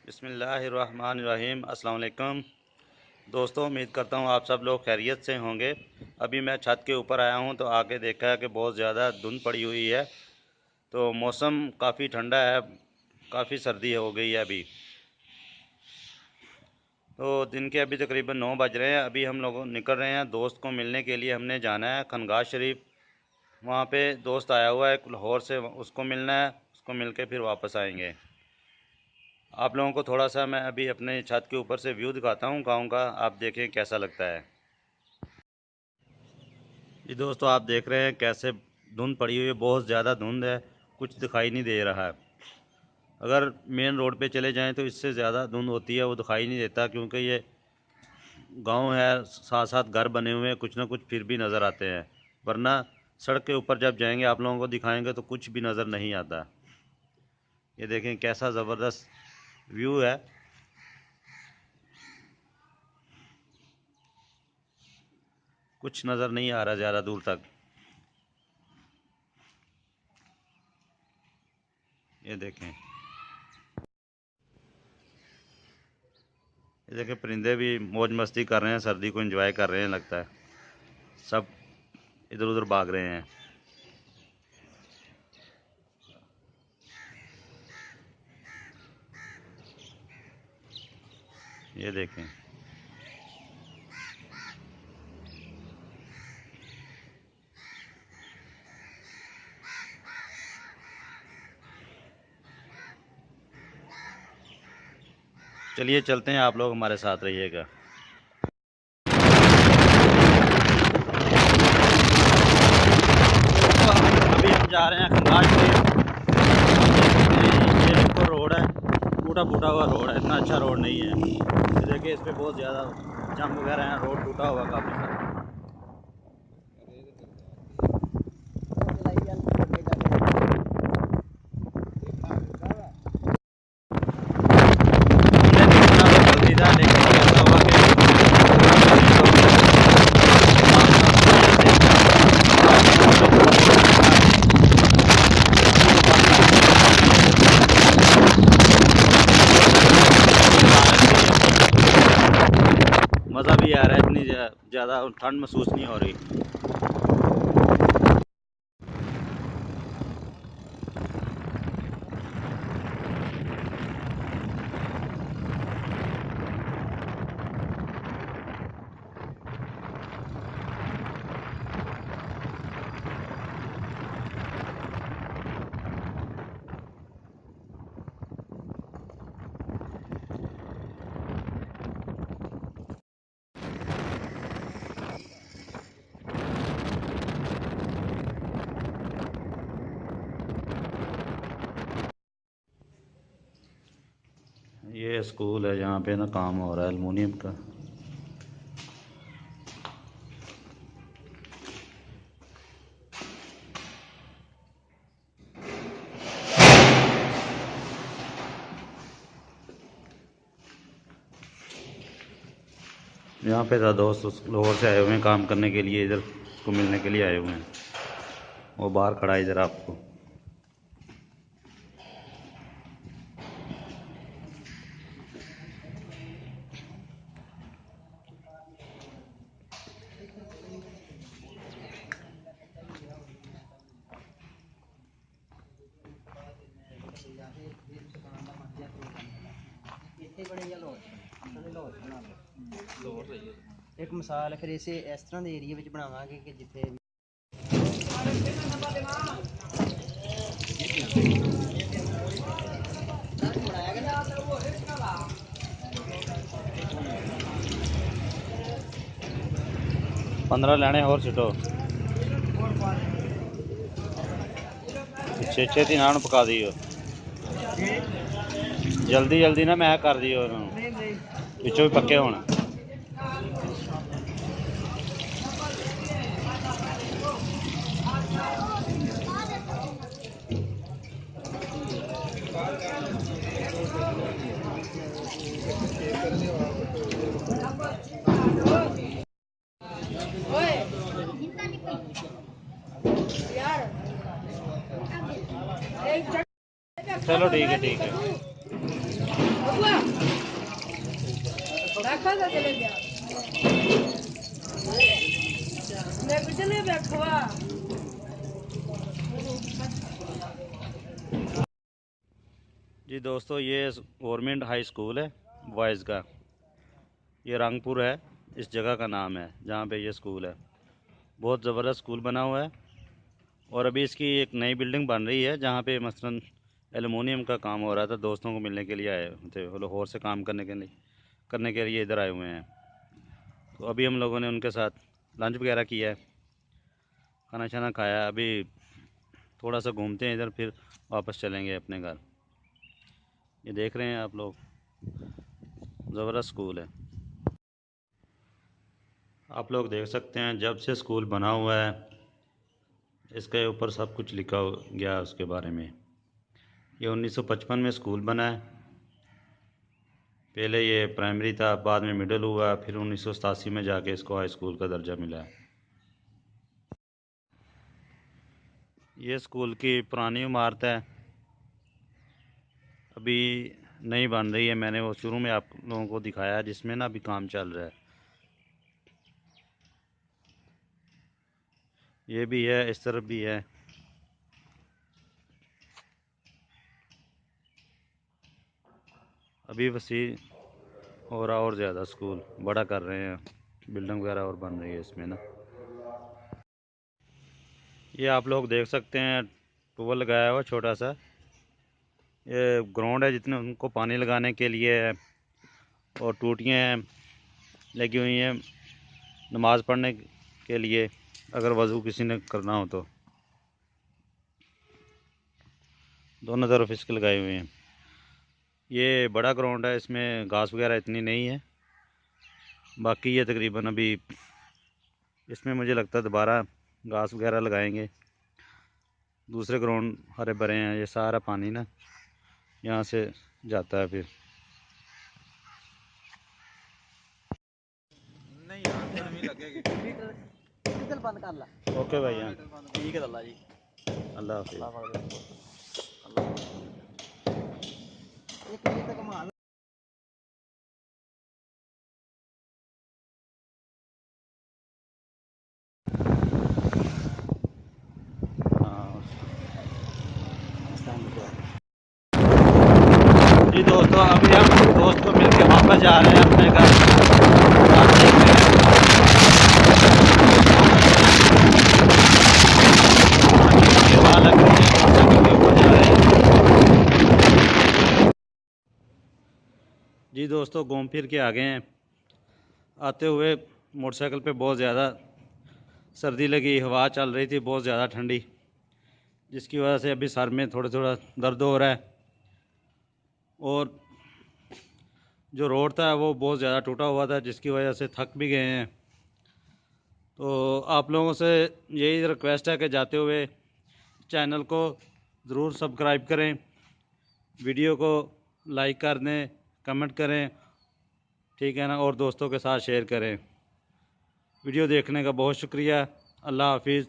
बिस्मिल्लाहिर्रहमानिर्रहीम। अस्सलाम वालेकुम दोस्तों, उम्मीद करता हूँ आप सब लोग खैरियत से होंगे। अभी मैं छत के ऊपर आया हूँ तो आके देखा है कि बहुत ज़्यादा धुंध पड़ी हुई है। तो मौसम काफ़ी ठंडा है, काफ़ी सर्दी हो गई है अभी। तो दिन के अभी तकरीबन 9 बज रहे हैं। अभी हम लोग निकल रहे हैं, दोस्त को मिलने के लिए हमने जाना है खनगाह शरीफ। वहाँ पे दोस्त आया हुआ है लाहौर से, उसको मिलना है, उसको मिल के फिर वापस आएंगे। आप लोगों को थोड़ा सा मैं अभी अपने छत के ऊपर से व्यू दिखाता हूँ गांव का, आप देखें कैसा लगता है। ये दोस्तों आप देख रहे हैं कैसे धुंध पड़ी हुई है, बहुत ज़्यादा धुंध है, कुछ दिखाई नहीं दे रहा है। अगर मेन रोड पे चले जाएं तो इससे ज़्यादा धुंध होती है, वो दिखाई नहीं देता क्योंकि ये गांव है, साथ साथ घर बने हुए हैं, कुछ ना कुछ फिर भी नज़र आते हैं। वरना सड़क के ऊपर जब जाएंगे आप लोगों को दिखाएंगे तो कुछ भी नज़र नहीं आता। ये देखें कैसा ज़बरदस्त व्यू है। कुछ नज़र नहीं आ रहा ज़्यादा दूर तक। ये देखें, ये देखें परिंदे भी मौज मस्ती कर रहे हैं, सर्दी को एंजॉय कर रहे हैं, लगता है सब इधर उधर भाग रहे हैं। ये देखें, चलिए चलते हैं, आप लोग हमारे साथ रहिएगा। तो अभी हम जा रहे हैं खनगाह शरीफ। ये एक रोड है, टूटा फूटा हुआ रोड है, इतना अच्छा रोड नहीं है। ये देखिए इस पर बहुत ज़्यादा जंग वगैरह हैं, रोड टूटा हुआ काफ़ी सारा। मज़ा भी आ रहा है, इतनी ज़्यादा ठंड महसूस नहीं हो रही। ये स्कूल है जहाँ पे ना काम हो रहा है एल्युमिनियम का। यहाँ पे था दोस्त लाहौर से आए हुए हैं काम करने के लिए, इधर को मिलने के लिए आए हुए हैं। वो बाहर खड़ा है इधर आपको। एक मिसाल फिर इसे इस तरह के एरिया में बनावांगे कि जिथे 15 लेने और छुटो छे छे दिन आन पका दियो, जल्दी जल्दी ना मैं कर दियो पिछों भी पक्के होना। चलो ठीक है, ठीक है। चले गया मैं भी चले गया खवा। जी दोस्तों, ये गवर्नमेंट हाई स्कूल है बॉयज़ का। ये रंगपुर है, इस जगह का नाम है जहाँ पे ये स्कूल है। बहुत ज़बरदस्त स्कूल बना हुआ है और अभी इसकी एक नई बिल्डिंग बन रही है जहाँ पे मसलन एलुमिनियम का काम हो रहा था। दोस्तों को मिलने के लिए आए थे, वो लाहौर से काम करने के लिए इधर आए हुए हैं। तो अभी हम लोगों ने उनके साथ लंच वगैरह किया है, खाना शाना खाया। अभी थोड़ा सा घूमते हैं इधर, फिर वापस चलेंगे अपने घर। ये देख रहे हैं आप लोग, ज़बरदस्त स्कूल है। आप लोग देख सकते हैं जब से स्कूल बना हुआ है इसके ऊपर सब कुछ लिखा गया है उसके बारे में। ये 1955 में स्कूल बना है। पहले ये प्राइमरी था, बाद में मिडिल हुआ, फिर 1987 में जाके इसको हाई स्कूल का दर्जा मिला है। ये स्कूल की पुरानी इमारत है, अभी नई बन रही है। मैंने वो शुरू में आप लोगों को दिखाया जिसमें ना अभी काम चल रहा है। ये भी है, इस तरफ भी है। अभी वसी और ज़्यादा स्कूल बड़ा कर रहे हैं, बिल्डिंग वगैरह और बन रही है इसमें ना। ये आप लोग देख सकते हैं ट्यूबवेल लगाया हुआ छोटा सा। ये ग्राउंड है जितने उनको पानी लगाने के लिए है, और टूटियाँ लगी हुई हैं नमाज़ पढ़ने के लिए, अगर वज़ू किसी ने करना हो तो। दोनों तरफ इसके लगाए हुए हैं। ये बड़ा ग्राउंड है, इसमें घास वगैरह इतनी नहीं है। बाकी ये तकरीबन अभी इसमें मुझे लगता है दोबारा घास वगैरह लगाएंगे। दूसरे ग्राउंड हरे भरे हैं। ये सारा पानी ना यहाँ से जाता है फिर। नहीं यार गर्मी लगेगी। डीजल बंद कर ला। ओके भाई, हाँ ठीक है अल्लाह जी। अल्लाह हाफिज़। एक बजे तक माल हाँ। जी दोस्तों, अभी हम दोस्त को मिलके वापस जा रहे हैं अपने घर। आप देख रहे हैं वहाँ लग रही है, मोटरसाइकिल के ऊपर जा रहे हैं। जी दोस्तों, घूम फिर के आ गए हैं। आते हुए मोटरसाइकिल पे बहुत ज़्यादा सर्दी लगी, हवा चल रही थी बहुत ज़्यादा ठंडी, जिसकी वजह से अभी सर में थोड़ा थोड़ा दर्द हो रहा है। और जो रोड था वो बहुत ज़्यादा टूटा हुआ था, जिसकी वजह से थक भी गए हैं। तो आप लोगों से यही रिक्वेस्ट है कि जाते हुए चैनल को ज़रूर सब्सक्राइब करें, वीडियो को लाइक कर दें, कमेंट करें, ठीक है ना, और दोस्तों के साथ शेयर करें। वीडियो देखने का बहुत शुक्रिया। अल्लाह हाफिज़।